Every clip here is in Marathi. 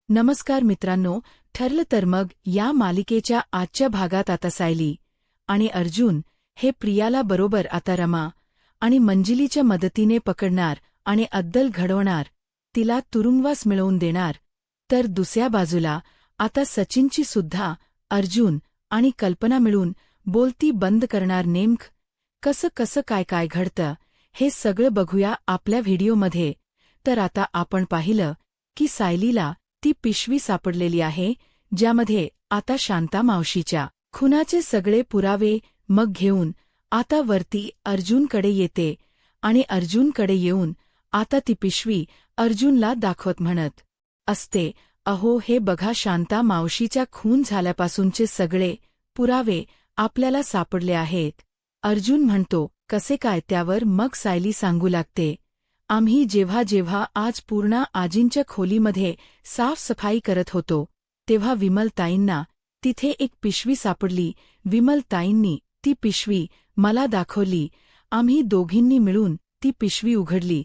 नमस्कार मित्रांनो, ठरलं तर मग या मालिकेच्या आजच्या भागात आता सायली आणि अर्जुन हे प्रियाला बरोबर आता रमा आणि मंजिलीच्या मदतीने पकडणार आणि अद्दल घडवणार, तिला तुरुंगवास मिळवून देणार. तर दुसऱ्या बाजूला आता सचिनची सुद्धा अर्जुन आणि कल्पना मिळून बोलती बंद करणार. कसं कसं काय काय घडतं हे सगळं बघूया आपल्या व्हिडिओमध्ये. तर आता आपण पाहिलं की सायलीला ती पिशवी सापडलेली आहे, ज्यामध्ये आता शांता मावशीच्या खुनाचे सगळे पुरावे मग घेऊन आता वरती अर्जुनकडे येते आणि अर्जुनकडे येऊन आता ती पिशवी अर्जुनला दाखवत म्हणत असते, अहो हे बघा, शांता मावशीच्या खून झाल्यापासूनचे सगळे पुरावे आपल्याला सापडले आहेत. अर्जुन म्हणतो, कसे काय? त्यावर मग सायली सांगू लागते, आम्ही जेव्हा जेव्हा आज पूर्णा आजींच्या खोलीमध्ये साफसफाई करत होतो तेव्हा विमलताईंना तिथे एक पिशवी सापडली. विमलताईंनी ती पिशवी मला दाखवली. आम्ही दोघींनी मिळून ती पिशवी उघडली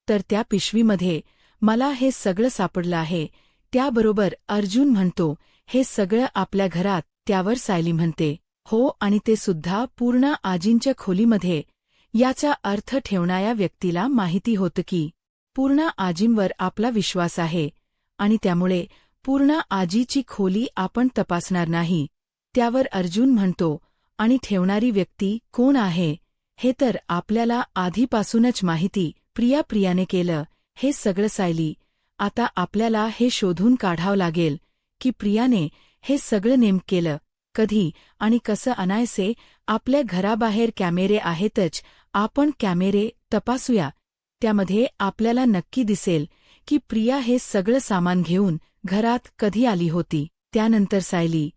तर त्या पिशवीमध्ये मला हे सगळं सापडलं आहे. त्याबरोबर अर्जुन म्हणतो, हे सगळं आपल्या घरात? त्यावर सायली म्हणते, हो, आणि ते सुद्धा पूर्णा आजींच्या खोलीमध्ये. याचा अर्थ ठेवणाऱ्या व्यक्तीला माहिती होतं की पूर्णा आजींवर आपला विश्वास आहे आणि त्यामुळे पूर्णा आजीची खोली आपण तपासणार नाही. त्यावर अर्जुन म्हणतो, आणि ठेवणारी व्यक्ती कोण आहे हे तर आपल्याला आधीपासूनच माहिती. प्रियाने केलं हे सगळं सायली. आता आपल्याला हे शोधून काढावं लागेल की प्रियाने हे सगळं नेमकं केलं, कधी आणि कसं. अनायसे आपल्या घराबाहेर कॅमेरे आहेतच, आपण कॅमेरे तपासूया. त्यामध्ये आपल्याला नक्की दिसेल की प्रिया हे सगळं सामान घेऊन घरात कधी आली होती. त्यानंतर सायली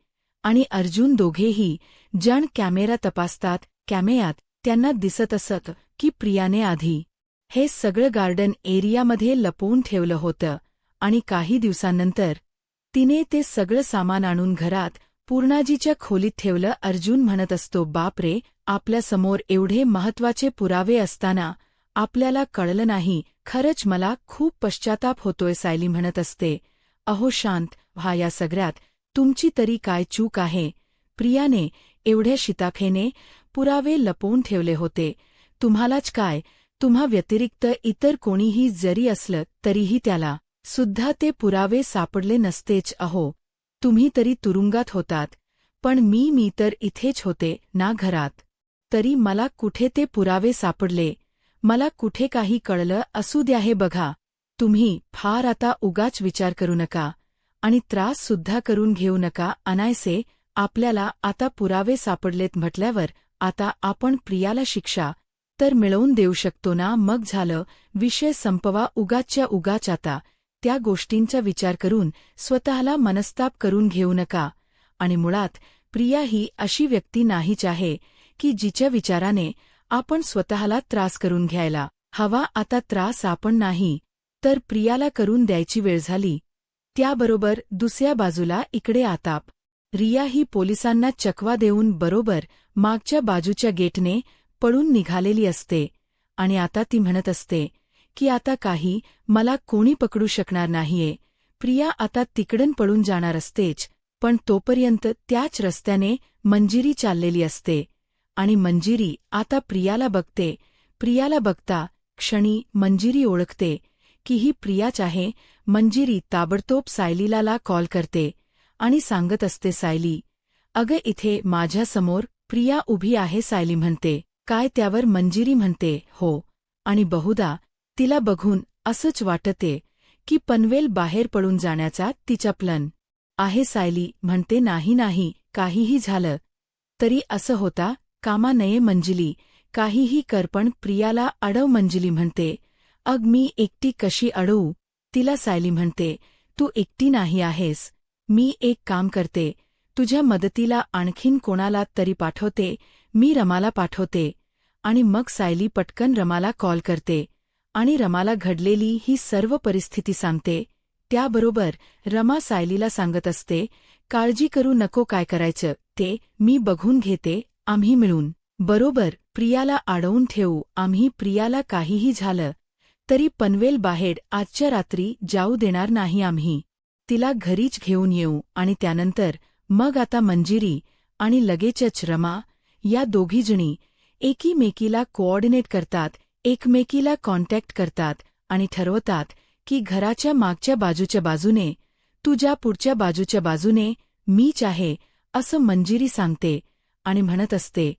आणि अर्जुन दोघेही जण कॅमेरा तपासतात. कॅमेऱ्यात त्यांना दिसत असत की प्रियाने आधी हे सगळं गार्डन एरियामध्ये लपवून ठेवलं होतं आणि काही दिवसांनंतर तिने ते सगळं सामान आणून घरात पूर्णाजीच्या खोलीत ठेवलं. अर्जुन म्हणत असतो, बापरे, आपल्यासमोर एवढे महत्वाचे पुरावे असताना आपल्याला कळलं नाही. खरंच मला खूप पश्चाताप होतोय. सायली म्हणत असते, अहो शांत व्हा, या सगळ्यात तुमची तरी काय चूक आहे? प्रियाने एवढ्या शिताफेने पुरावे लपवून ठेवले होते. तुम्हालाच काय, तुम्हा व्यतिरिक्त इतर कोणीही जरी असलं तरीही त्याला सुद्धा ते पुरावे सापडले नसतेच. अहो, तुम्ही तरी तुरुंगात होतात, पण मी तर इथेच होते ना घरात. तरी मला कुठे ते पुरावे सापडले? मला कुठे काही कळलं? असू द्या, हे बघा, तुम्ही फार आता उगाच विचार करू नका आणि त्रास सुद्धा करून घेऊ नका. अनायसे आपल्याला आता पुरावे सापडलेत म्हटल्यावर आता आपण प्रियाला शिक्षा तर मिळवून देऊ शकतो ना. मग झालं, विषय संपवा. उगाचच्या उगाच आता त्या गोष्टींचा विचार करून स्वतःला मनस्ताप करून घेऊ नका. आणि मुळात प्रिया ही अशी व्यक्ती नाहीच आहे की जिच्या विचाराने आपण स्वतःला त्रास करून घ्यायला हवा. आता त्रास आपण नाही तर प्रियाला करून द्यायची वेळ झाली. त्याबरोबर दुसऱ्या बाजूला इकडे आताप रिया ही पोलिसांना चकवा देऊन बरोबर मागच्या बाजूच्या गेटने पळून निघालेली असते आणि आता ती म्हणत असते की आता काही मला कोणी पकडू शकणार नाहीये. प्रिया आता तिकडून पळून जाणार असतेच, पण तोपर्यंत त्याच रस्त्याने मंजिरी चाललेली असते आणि मंजिरी आता प्रियाला बघते. प्रियाला बघता क्षणी मंजिरी ओळखते की ही प्रियाच आहे. मंजिरी ताबडतोब सायलीला कॉल करते आणि सांगत असते, सायली, अगं इथे माझ्यासमोर प्रिया उभी आहे. सायली म्हणते, काय? त्यावर मंजिरी म्हणते, हो, आणि बहुधा तिला बघून असंच वाटते की पनवेल बाहेर पळून जाण्याचा तिचा प्लन आहे. सायली म्हणते, नाही, काहीही झालं तरी असं होता कामा नये. मंजिली काहीही कर पण प्रियाला अडव. मंजिली म्हणते, अग मी एकटी कशी अडवू तिला? सायली म्हणते, तू एकटी नाही आहेस. मी एक काम करते, तुझ्या मदतीला आणखीन कोणाला तरी पाठवते. मी रमाला पाठवते. आणि मग सायली पटकन रमाला कॉल करते आणि रमाला घडलेली ही सर्व परिस्थिती सांगते. त्याबरोबर रमा सायलीला सांगत असते, काळजी करू नको, काय करायचं ते मी बघून घेते. आम्ही मिळून बरोबर प्रियाला अडवून ठेवू. आम्ही प्रियाला काहीही झालं तरी पनवेल बाहेर आजच्या रात्री जाऊ देणार नाही आम्ही. तिला घरीच घेऊन येऊ आणि त्यानंतर मग आता मंजिरी आणि लगेचच रमा या दोघीजणी एकीमेकीला कोऑर्डिनेट करतात, एकमेकीला कॉन्टॅक्ट करतात आणि ठरवतात की घराच्या मागच्या बाजूच्या बाजूने, तुझ्या पुढच्या बाजूच्या बाजूने मीच आहे असं मंजिरी सांगते आणि म्हणत असते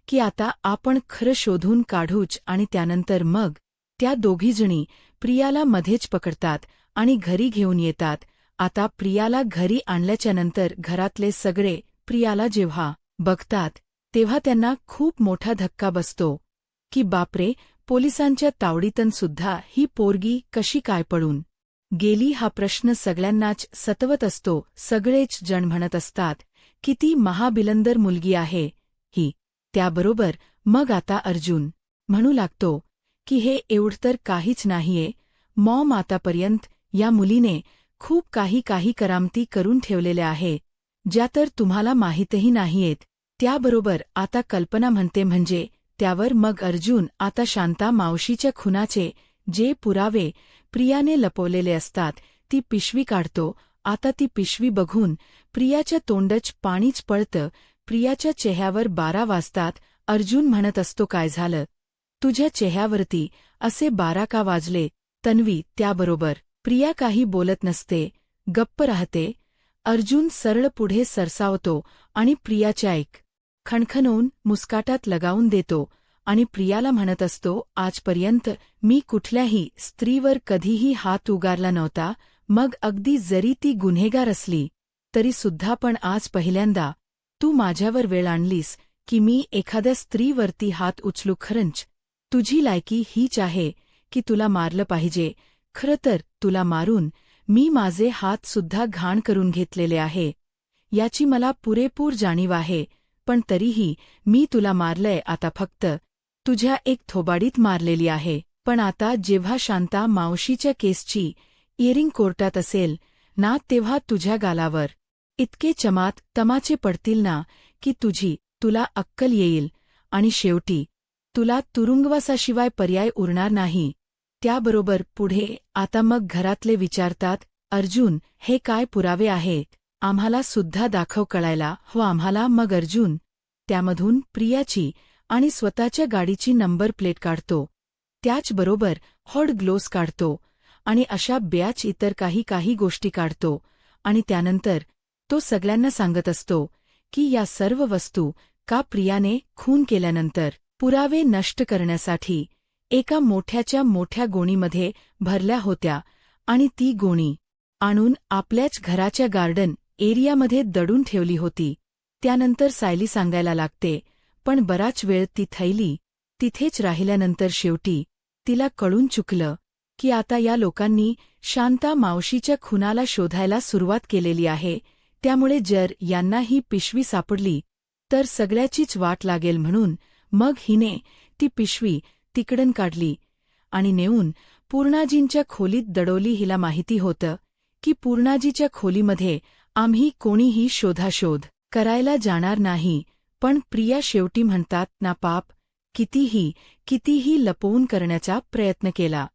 की आता आपण खरं शोधून काढूच आणि त्यानंतर मग त्या दोघीजणी प्रियाला मध्येच पकडतात आणि घरी घेऊन येतात. आता प्रियाला घरी आणल्याच्यानंतर घरातले सगळे प्रियाला जेव्हा बघतात तेव्हा त्यांना खूप मोठा धक्का बसतो की बापरे, पोलिसांच्या तावडीतनसुद्धा ही पोरगी कशी काय पळून गेली हा प्रश्न सगळ्यांनाच सतवत असतो. सगळेच जण म्हणत असतात किती महाबिलंदर मुलगी आहे ही. त्याबरोबर मग आता अर्जुन म्हणू लागतो की हे एवढं तर काहीच नाहीये मॉम, आतापर्यंत या मुलीने खूप काही करामती करून ठेवलेल्या आहे ज्या तर तुम्हाला माहीतही नाहीयेत. त्याबरोबर आता कल्पना म्हणते म्हणजे त्यावर मग अर्जुन आता शांता मावशीच्या खुनाचे जे पुरावे प्रियाने लपवलेले असतात ती पिशवी काढतो. आता ती पिशवी बघून प्रियाच्या तोंडच पाणीच पळतं. प्रियाच्या चेहऱ्यावर 12 वाजतात. अर्जुन म्हणत असतो काय झालं तुझ्या चेहऱ्यावरती असे 12 का वाजले तन्वी. त्याबरोबर प्रिया काही बोलत नसते, गप्प राहते. अर्जुन सरळ पुढे सरसावतो आणि प्रियाच्या एक खणखणवून मुस्काटात लगावून देतो आणि प्रियाला म्हणत असतो आजपर्यंत मी कुठल्याही स्त्रीवर कधीही हात उगारला नव्हता, मग अगदी जरी ती गुन्हेगार असली तरी सुद्धा, पण आज पहिल्यांदा तू माझ्यावर वेळ आणलीस की मी एखाद्या स्त्रीवरती हात उचलू. खरंच तुझी लायकी हीच आहे की तुला मारलं पाहिजे. खरं तर तुला मारून मी माझे हात सुद्धा घाण करून घेतलेले आहे याची मला पुरेपूर जाणीव आहे, पण तरीही मी तुला मारलंय. आता फक्त तुझ्या एक थोबाडीत मारलेली आहे. पण आता जेव्हा शांता मावशीच्या केसची इयरिंग कोर्टात असेल ना तेव्हा तुझ्या गालावर इतके तमाचे पडतील ना की तुला अक्कल येईल आणि शेवटी तुला तुरुंगवासाशिवाय पर्याय उरणार नाही. त्याबरोबर पुढे आता मग घरातले विचारतात अर्जुन हे काय पुरावे आहेत, आम्हाला सुद्धा दाखव कळायला हो आम्हाला. मग अर्जुन त्यामधून प्रियाची आणि स्वतःच्या गाडीची नंबर प्लेट काढतो. त्याचबरोबर हॉट ग्लोव्ज काढतो आणि अशा ब्याच इतर काही गोष्टी काढतो आणि त्यानंतर तो सगळ्यांना सांगत असतो की या सर्व वस्तू का प्रियाने खून केल्यानंतर पुरावे नष्ट करण्यासाठी एका मोठ्या गोणीमध्ये भरल्या होत्या आणि ती गोणी आणून आपल्याच घराच्या गार्डन एरियामध्ये दडून ठेवली होती. त्यानंतर सायली सांगायला लागते पण बराच वेळ ती थैली तिथेच राहिल्यानंतर शेवटी तिला कळून चुकलं की आता या लोकांनी शांता मावशीच्या खुनाला शोधायला सुरुवात केलेली आहे. त्यामुळे जर यांना ही पिशवी सापडली तर सगळ्याचीच वाट लागेल, म्हणून मग हिने ती पिशवी तिकडून काढली आणि नेऊन पूर्णाजींच्या खोलीत दडवली. हिला माहिती होतं की पूर्णाजीच्या खोलीमध्ये आम्ही कोणीही शोधाशोध करायला जाणार नाही, पण प्रिया शेवटी म्हणतात ना पाप कितीही लपवून करण्याचा प्रयत्न केला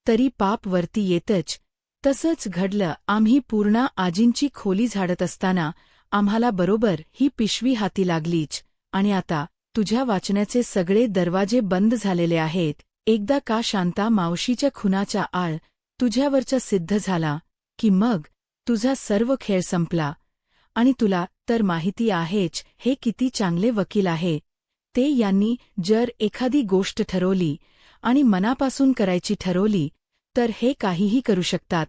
तरी पाप वरती येतच. तसंच घडलं. आम्ही पूर्णा आजींची खोली झाडत असताना आम्हाला बरोबर ही पिशवी हाती लागलीच आणि आता तुझ्या वाचण्याचे सगळे दरवाजे बंद झालेले आहेत. एकदा का शांता मावशीच्या खुनाचा आळ तुझ्यावरचा सिद्ध झाला की मग तुझा सर्व खेळ संपला आणि तुला तर माहिती आहेच हे किती चांगले वकील आहे ते. यांनी जर एखादी गोष्ट ठरवली आणि मनापासून करायची ठरवली तर हे काहीही करू शकतात.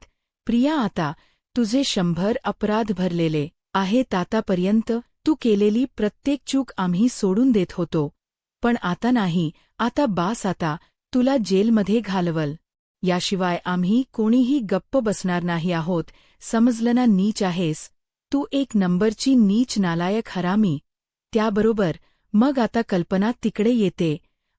प्रिया आता तुझे 100 अपराध भरलेले आहेत. आतापर्यंत तू केलेली प्रत्येक चूक आम्ही सोडून देत होतो, पण आता नाही. आता बास, आता तुला जेलमध्ये घालवल. याशिवाय आम्ही कोणीही गप्प बसणार नाही आहोत. समजलं ना? नीच आहेस तू, एक नंबरची नीच नालायक हरामी. त्याबरोबर मग आता कल्पना तिकडे येते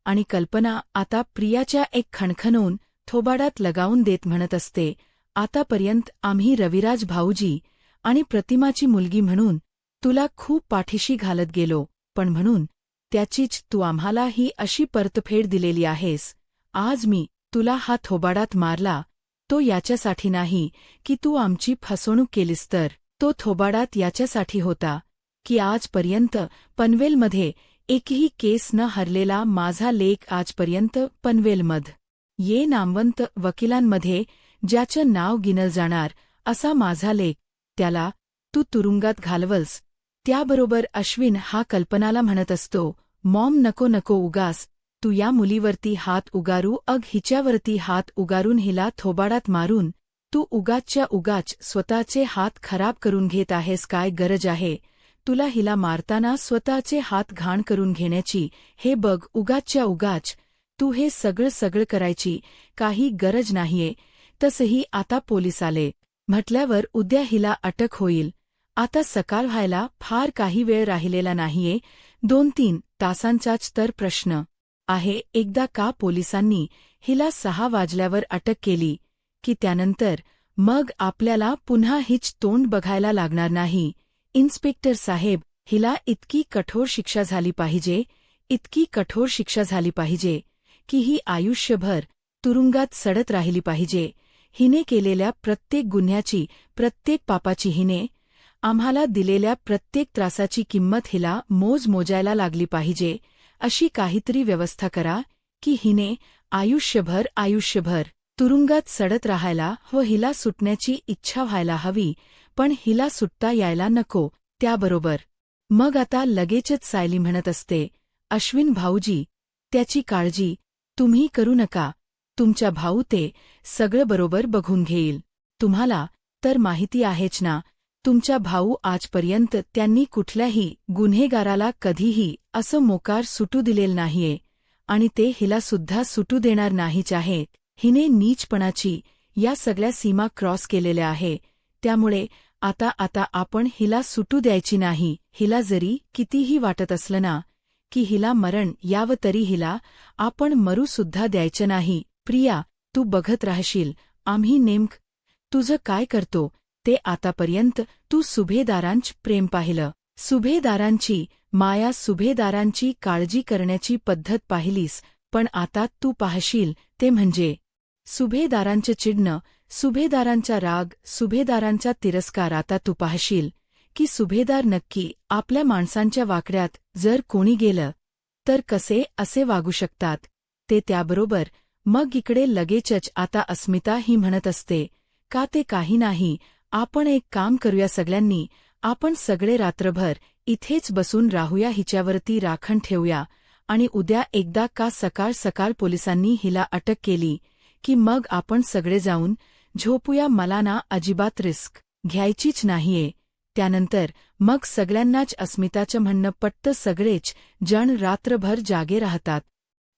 आणि कल्पना आता प्रियाच्या एक खणखणवून थोबाडात लगावून देत म्हणत असते आतापर्यंत आम्ही रविराज भाऊजी आणि प्रतिमाची मुलगी म्हणून तुला खूप पाठीशी घालत गेलो, पण म्हणून त्याचीच तू आम्हाला ही अशी परतफेड दिलेली आहेस. आज मी तुला हा थोबाडात मारला तो याच्यासाठी नाही की तू आमची फसवणूक केलीस, तर तो थोबाडात याच्यासाठी होता की आजपर्यंत पनवेलमध्ये एकही केस न हरलेला माझा लेक आजपर्यंत पनवेलमध्ये ये नामवंत वकिलांमध्ये ज्याचं नाव गिनल जाणार असा माझा लेक, त्याला तू तुरुंगात घालवलस. त्याबरोबर अश्विन हा कल्पनाला म्हणत असतो, मॉम नको नको उगास, तू या मुलीवरती हात उगारू, हिच्यावरती हात उगारून हिला थोबाडात मारून तू उगाचच्या उगाच स्वतःचे हात खराब करून घेत आहेस. काय गरज आहे तुला हिला मारताना स्वतःचे हात घाण करून घेण्याची? हे बघ, उगाचच्या उगाच तू हे सगळं करायची काही गरज नाहीये. तसही आता पोलीस आले म्हटल्यावर उद्या हिला अटक होईल. आता सकाळ व्हायला फार काही वेळ राहिलेला नाहीये, 2-3 तासांचाच तर प्रश्न आहे. एकदा का पोलिसांनी हिला 6 वाजल्यावर अटक केली की त्यानंतर मग आपल्याला पुन्हा हिच तोंड बघायला लागणार नाही. इन्स्पेक्टर साहेब, हिला इतकी कठोर शिक्षा झाली पाहिजे, इतकी कठोर शिक्षा झाली पाहिजे की ही आयुष्यभर तुरुंगात सडत राहिली पाहिजे. हिने केलेल्या प्रत्येक गुन्ह्याची, प्रत्येक पापाची, हिने आम्हाला दिलेल्या प्रत्येक त्रासाची किंमत हिला मोजायला लागली पाहिजे. अशी काहीतरी व्यवस्था करा की हिने आयुष्यभर तुरुंगात सडत राहायला व हिला सुटण्याची इच्छा व्हायला हवी, पण हिला सुटता यायला नको. त्याबरोबर मग आता लगेचच सायली म्हणत असते, अश्विन भाऊजी, त्याची काळजी तुम्ही करू नका, तुमचा भाऊ ते सगळं बरोबर बघून घेईल. तुम्हाला तर माहिती आहेच ना, तुमचा भाऊ आजपर्यंत त्यांनी कुठल्याही गुन्हेगाराला कधीही असं मोकार सुटू दिलेलं नाहीये आणि ते हिला सुद्धा सुटू देणार नाहीच आहे. हिने नीचपणाची या सगळ्या सीमा क्रॉस केलेल्या आहे. त्यामुळे आता आपण हिला सुटू द्यायची नाही. हिला जरी कितीही वाटत असलं ना की हिला मरण यावं, तरी हिला आपण मरूसुद्धा द्यायचं नाही. प्रिया, तू बघत राहशील आम्ही नेमकं तुझं काय करतो ते. आतापर्यंत तू सुभेदारांच प्रेम पाहिलं, सुभेदारांची माया, सुभेदारांची काळजी करण्याची पद्धत पाहिलीस, पण आता तू पाहशील ते म्हणजे सुभेदारांचं चिडणं, सुभेदारांचा राग, सुभेदारांचा तिरस्कार. आता तू पाहशील की सुभेदार नक्की आपल्या माणसांच्या वाकड्यात जर कोणी गेलं तर कसे असे वागू शकतात ते. त्याबरोबर मग इकडे लगेचच आता अस्मिता ही म्हणत असते, का ते काही नाही, आपण एक काम करूया सगळ्यांनी, आपण सगळे रात्रभर इथेच बसून राहूया, हिच्यावरती राखण ठेवूया आणि उद्या एकदा का सकाळ पोलिसांनी हिला अटक केली की मग आपण सगळे जाऊन झोपूया. मला ना अजिबात रिस्क घ्यायचीच नाहीये. त्यानंतर मग सगळ्यांनाच अस्मिताचं म्हणणं पटतं. सगळेच जण रात्रभर जागे राहतात,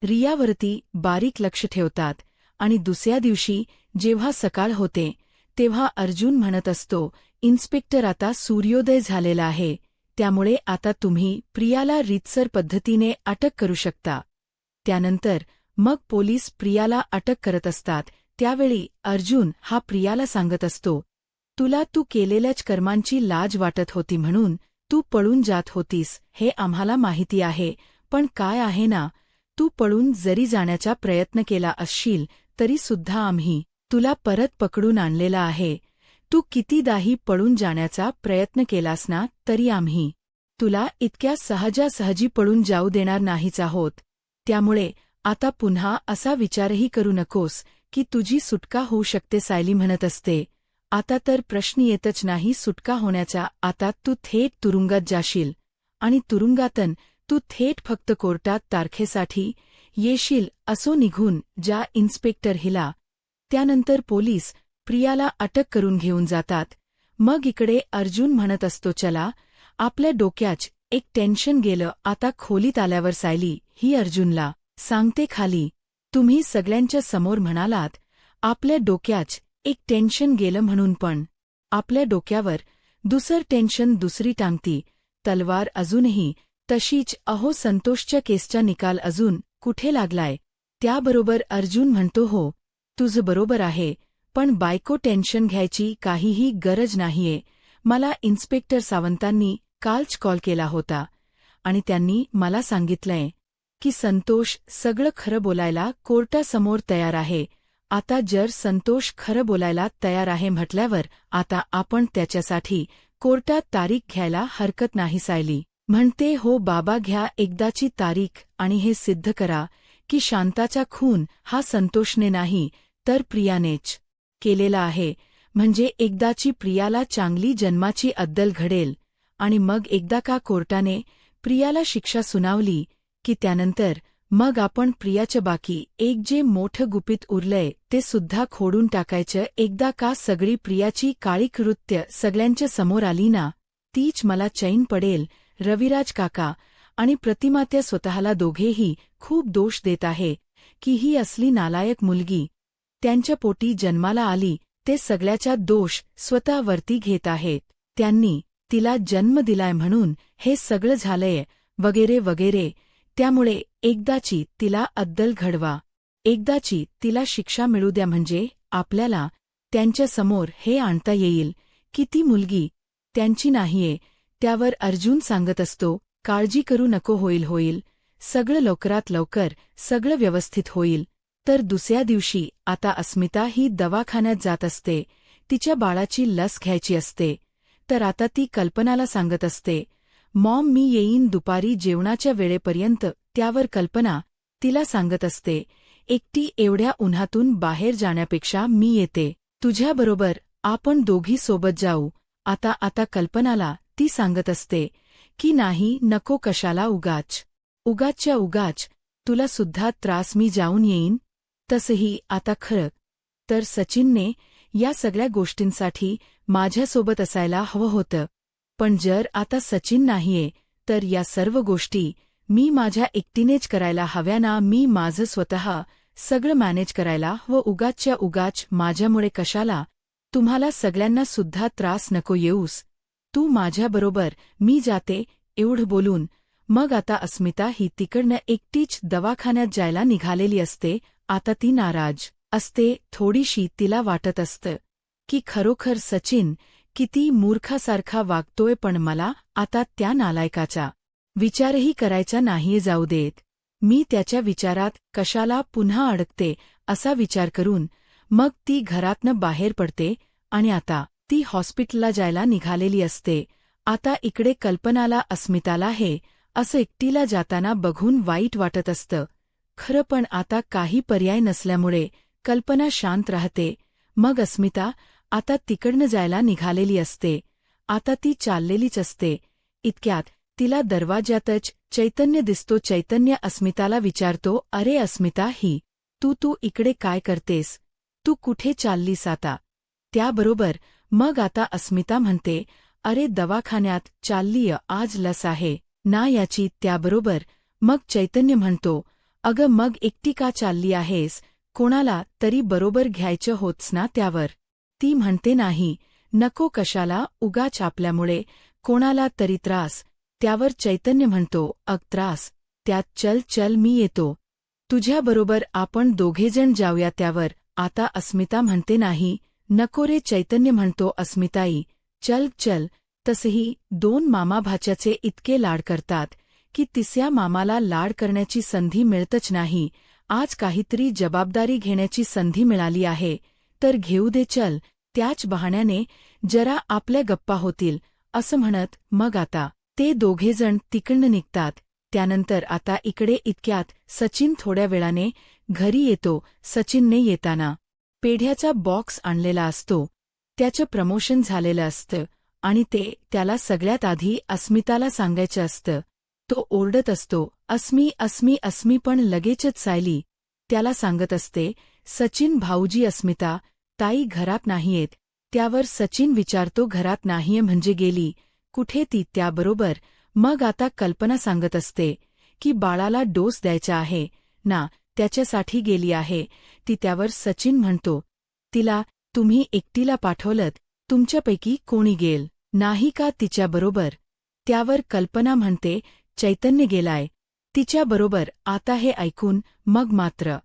रियावरती बारीक लक्ष ठेवतात आणि दुसऱ्या दिवशी जेव्हा सकाळ होते तेव्हा अर्जुन म्हणत असतो, इन्स्पेक्टर, आता सूर्योदय झालेला आहे, त्यामुळे आता तुम्ही प्रियाला रीतसर पद्धतीने अटक करू शकता. त्यानंतर मग पोलीस प्रियाला अटक करत असतात. त्यावेळी अर्जुन हा प्रियाला सांगत असतो, तुला तू केलेल्याच कर्मांची लाज वाटत होती म्हणून तू पळून जात होतीस, हे आम्हाला माहिती आहे, पण काय आहे ना, तू पळून जरी जाण्याचा प्रयत्न केला असशील तरी सुद्धा आम्ही तुला परत पकडून आणलेला आहे. तू कितीदाही पळून जाण्याचा प्रयत्न केलास ना, तरी आम्ही तुला इतक्या सहजासहजी पळून जाऊ देणार नाहीच आहोत. त्यामुळे आता पुन्हा असा विचारही करू नकोस की तुझी सुटका होऊ शकते. सायली म्हणत असते, आता तर प्रश्न येतच नाही सुटका होण्याचा. आता तू थेट तुरुंगात जाशील आणि तुरुंगातून तू थेट फक्त कोर्टात तारखेसाठी येशील. असो निघून जा इन्स्पेक्टर हिला. त्यानंतर पोलीस प्रियाला अटक करून घेऊन जातात. मग इकडे अर्जुन म्हणत असतो, चला, आपल्या डोक्याच एक टेन्शन गेलं. आता खोलीत आल्यावर सायली ही अर्जुनला सांगते, खाली तुम्ही सगळ्यांच्या समोर म्हणालात आपल्या डोक्याच एक टेन्शन गेलं म्हणून, पण आपल्या डोक्यावर दुसरं टेन्शन दुसरी टांगती तलवार अजूनही तशीच. अहो, संतोषच्या केसचा निकाल अजून कुठे लागलाय? त्याबरोबर अर्जुन म्हणतो, हो, तुझं बरोबर आहे, पण बायको, टेन्शन घ्यायची काहीही गरज नाहीये. मला इन्स्पेक्टर सावंतांनी कालच कॉल केला होता आणि त्यांनी मला सांगितलंय की संतोष सगळं खरं बोलायला कोर्टासमोर तयार आहे आता जर संतोष खरं बोलायला तयार आहे म्हटल्यावर आता आपण त्याच्यासाठी कोर्टात तारीख घ्यायला हरकत नाही सायली म्हणते. हो बाबा, घ्या एकदाची तारीख आणि हे सिद्ध करा की शांताचा खून हा संतोषने नाही तर प्रियानेच केलेला आहे. म्हणजे एकदाची प्रियाला चांगली जन्माची अद्दल घडेल. आणि मग एकदा का कोर्टाने प्रियाला शिक्षा सुनावली की त्यानंतर मग आपण प्रियाचं बाकी एक जे मोठं गुपित उरलंय ते सुद्धा खोडून टाकायचं. एकदा का सगळी प्रियाची काळी कृत्य सगळ्यांच्या समोर आली ना, तीच मला चैन पडेल. रविराज काका आणि प्रतिमात्या स्वतःला दोघेही खूप दोष देत आहे की ही असली नालायक मुलगी त्यांच्या पोटी जन्माला आली. ते सगळ्याचा दोष स्वतःवरती घेत आहेत. त्यांनी तिला जन्म दिलाय म्हणून हे सगळं झालंय वगैरे वगैरे. त्यामुळे एकदाची तिला अद्दल घडवा, एकदाची तिला शिक्षा मिळू द्या म्हणजे आपल्याला त्यांच्यासमोर हे आणता येईल की ती मुलगी त्यांची नाहीये. त्यावर अर्जुन सांगत असतो, काळजी करू नको, होईल सगळं लवकरात लवकर सगळं व्यवस्थित होईल. तर दुसऱ्या दिवशी आता अस्मिता ही दवाखान्यात जात असते. तिच्या बाळाची लस घ्यायची असते. तर आता ती कल्पनाला सांगत असते, मॉम मी येईन दुपारी जेवणाच्या वेळेपर्यंत. त्यावर कल्पना तिला सांगत असते, एकटी एवढ्या उन्हातून बाहेर जाण्यापेक्षा मी येते तुझ्याबरोबर, आपण दोघी सोबत जाऊ. आता कल्पनाला ती सांगत असते की नाही नको, कशाला उगाच तुला सुद्धा त्रास, मी जाऊन येईन. तसंही आता खरं तर सचिनने या सगळ्या गोष्टींसाठी माझ्यासोबत असायला हवं होतं. पण जर आता सचिन नाहीये तर या सर्व गोष्टी मी माझ्या एकटीनेच करायला हव्या ना. मी माझं स्वतः सगळं मॅनेज करायला हवं. उगाच माझ्यामुळे कशाला तुम्हाला सगळ्यांना सुद्धा त्रास नको येऊस. तू माझ्याबरोबर, मी जाते. एवढं बोलून मग आता अस्मिता ही तिकडनं एकटीच दवाखान्यात जायला निघालेली असते. आता ती नाराज असते थोडीशी. तिला वाटत असतं की खरोखर सचिन किती मूर्खासारखा वागतोय, पण मला आता त्या नालायकाचा विचारही करायचा नाहीये. जाऊ देत, मी त्याच्या विचारात कशाला पुन्हा अडकते असा विचार करून मग ती घरातनं बाहेर पडते आणि आता ती हॉस्पिटलला जायला निघालेली असते. आता इकडे कल्पनाला अस्मिताला हे असं एकटीला जाताना बघून वाईट वाटत असतं खरं, पण आता काही पर्याय नसल्यामुळे कल्पना शांत राहते. मग अस्मिता आता तिकडनं जायला निघालेली असते. आता ती चाललेलीच असते. इतक्यात तिला दरवाज्यातच चैतन्य दिसतो. चैतन्य अस्मिताला विचारतो, अरे अस्मिता, ही तू इकडे काय करतेस? तू कुठे चाललीस आता? त्याबरोबर मग आता अस्मिता म्हणते, अरे दवाखान्यात चाललीय, आज लस आहे ना याची. त्याबरोबर मग चैतन्य म्हणतो, अगं मग एकटी का चालली आहेस? कोणाला तरी बरोबर घ्यायचं होतस ना. त्यावर ती म्हणते, नाही नको, कशाला उगाच आपल्यामुळे कोणाला तरी त्रास. त्यावर चैतन्य म्हणतो, त्रास त्यात चल मी येतो तुझ्याबरोबर, आपण दोघेजण जाऊया. त्यावर आता अस्मिता म्हणते, नाही नको रे. चैतन्य म्हणतो, अस्मिताई चल. तसही दोन मामा भाच्याचे इतके लाड करतात की तिसऱ्या मामाला लाड करण्याची संधी मिळतच नाही. आज काहीतरी जबाबदारी घेण्याची संधी मिळाली आहे तर घेऊ दे, चल. त्याच बहाण्याने जरा आपल्या गप्पा होतील असं म्हणत मग आता ते दोघेजण तिकडनं निघतात. त्यानंतर आता इकडे इतक्यात सचिन थोड्या वेळाने घरी येतो. सचिनने येताना पेढ्याचा बॉक्स आणलेला असतो. त्याचं प्रमोशन झालेलं असतं आणि ते त्याला सगळ्यात आधी अस्मिताला सांगायचं असतं. तो ओरडत असतो, अस्मी, पण लगेचच सायली त्याला सांगत असते, सचिन भाऊजी, अस्मिता ताई घरात नाहीयेत. त्यावर सचिन विचारतो, घरात नाहीये म्हणजे गेली कुठे ती? त्याबरोबर मग आता कल्पना सांगत असते की बाळाला डोस द्यायचा आहे ना, त्याच्यासाठी गेली आहे ती. त्यावर सचिन म्हणतो, तिला तुम्ही एकटीला पाठवलत, तुमच्यापैकी कोणी गेल नाही का तिच्याबरोबर? त्यावर कल्पना म्हणते, चैतन्य गेलाय तिच्याबरोबर. आता हे ऐकून मग मात्र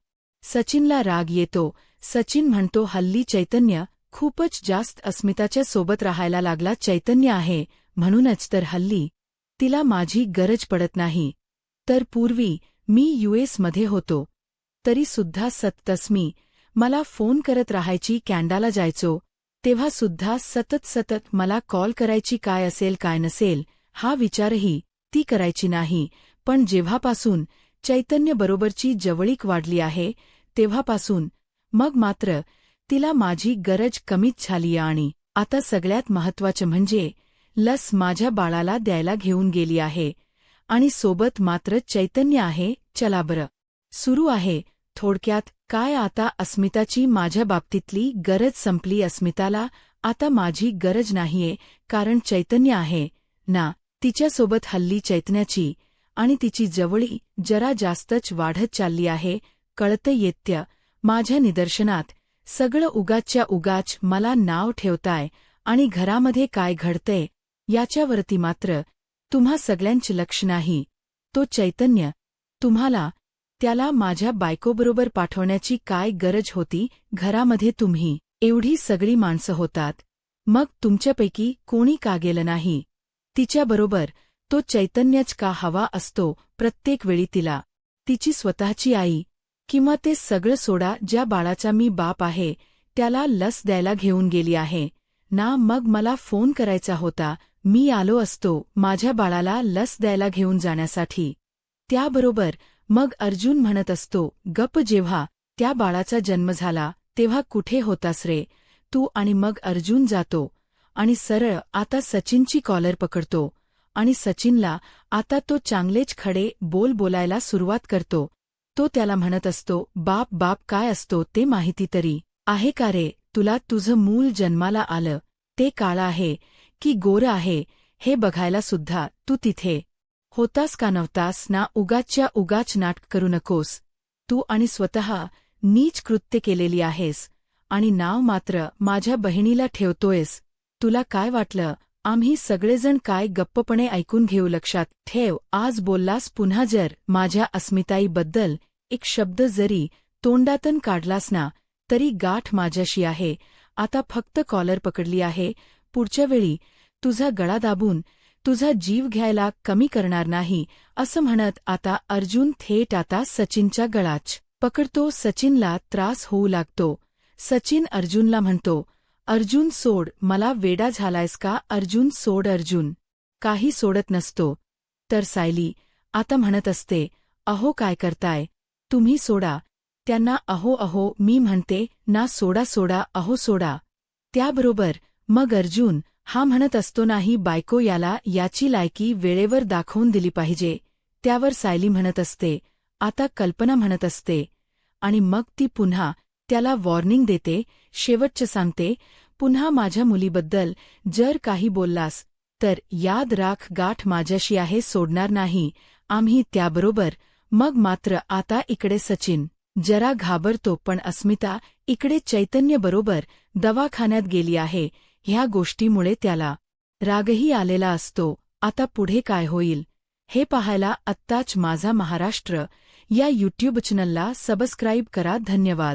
सचिनला राग येतो. सचिन म्हणतो, हल्ली चैतन्य खूपच जास्त अस्मिताच्या सोबत राहायला लागला. चैतन्य आहे म्हणूनच तर हल्ली तिला माझी गरज पडत नाही. तर पूर्वी मी US मध्ये होतो तरी सुद्धा सततस्मी मला फोन करत राहायची, कॅनडाला जायचो तेव्हा सुद्धा सतत मला कॉल करायची, काय असेल काय नसेल हा विचारही ती करायची नाही. पण जेव्हापासून चैतन्यबरोबरची जवळीक वाढली आहे तेव्हापासून मग मात्र तिला माझी गरज कमीच झाली आणि आता सगळ्यात महत्त्वाचं म्हणजे लस माझ्या बाळाला द्यायला घेऊन गेली आहे आणि सोबत मात्र चैतन्य आहे. चला बरं, सुरू आहे. थोडक्यात काय, आता अस्मिताची माझ्या बाबतीतली गरज संपली. अस्मिताला आता माझी गरज नाहीये, कारण चैतन्य आहे ना तिच्यासोबत. हल्ली चैतन्याची आणि तिची जवळी जरा जास्तच वाढत चालली आहे. कळतं येत्य माझ्या निदर्शनात सगळं उगाचच्या उगाच मला नाव ठेवताय आणि घरामध्ये काय घडतंय याच्यावरती मात्र तुम्हा सगळ्यांचं लक्ष नाही. तो चैतन्य, तुम्हाला त्याला माझ्या बायकोबरोबर पाठवण्याची काय गरज होती? घरामध्ये तुम्ही एवढी सगळी माणसं होतात, मग तुमच्यापैकी कोणी का गेलं नाही तिच्याबरोबर? तो चैतन्यच का हवा असतो प्रत्येक वेळी तिला? तिची स्वतःची आई किंवा ते सगळं सोडा, ज्या बाळाचा मी बाप आहे त्याला लस द्यायला घेऊन गेली आहे ना. मग मला फोन करायचा होता, मी आलो असतो माझ्या बाळाला लस द्यायला घेऊन जाण्यासाठी. त्याबरोबर मग अर्जुन म्हणत असतो, गप्प, जेव्हा त्या बाळाचा जन्म झाला तेव्हा कुठे होतास रे तू? आणि मग अर्जुन जातो आणि सरळ आता सचिनची कॉलर पकडतो आणि सचिनला आता तो चांगलेच खडे बोल बोलायला सुरुवात करतो. तो त्याला म्हणत असतो, बाप काय असतो ते माहिती तरी आहे का रे तुला? तुझं मूल जन्माला आलं ते काळं आहे की गोरं आहे हे बघायला सुद्धा तू तिथे होतास का नव्हतास ना? उगाचच्या उगाच नाटक करू नकोस तू, आणि स्वतः नीच कृत्य केलेली आहेस आणि नाव मात्र माझ्या बहिणीला ठेवतोयस. तुला काय वाटलं आम्ही सगळेजण काय गप्पपणे ऐकून घेऊ? लक्षात ठेव, आज बोललास पुन्हा जर माझ्या अस्मिताईबद्दल एक शब्द जरी तोंडातून काढलास ना तरी गाठ माझ्याशी आहे. आता फक्त कॉलर पकडली आहे, पुढच्या वेळी तुझा गळा दाबून तुझा जीव घ्यायला कमी करणार नाही. असं म्हणत आता अर्जुन थेट आता सचिनच्या गळाच पकडतो. सचिनला त्रास होऊ लागतो. सचिन अर्जुनला म्हणतो, अर्जुन सोड, मला वेडा झालायस का? अर्जुन सोड. अर्जुन काही सोडत नसतो. तर सायली आता म्हणत असते, अहो काय करताय तुम्ही, सोडा त्यांना. अहो मी म्हणते ना, सोडा अहो सोडा. त्याबरोबर मग अर्जुन हा म्हणत असतो, नाही बायको, याला याची लायकी वेळेवर दाखवून दिली पाहिजे. त्यावर सायली म्हणत असते, आता कल्पना म्हणत असते आणि मग ती पुन्हा त्याला वॉर्निंग देते, शेवटचं सांगते, पुन्हा माझ्या मुलीबद्दल जर काही बोललास तर याद राख, गाठ माझ्याशी आहे, सोडणार नाही आम्ही. त्याबरोबर मग मात्र आता इकडे सचिन जरा घाबरतो, पण अस्मिता इकडे चैतन्यबरोबर दवाखान्यात गेली आहे. ह्या गोष्टीमुळे त्याला रागही आलेला असतो. आता पुढे काय होईल हे पाहायला आत्ताच माझा महाराष्ट्र या यूट्यूब चॅनलला सबस्क्राईब करा. धन्यवाद.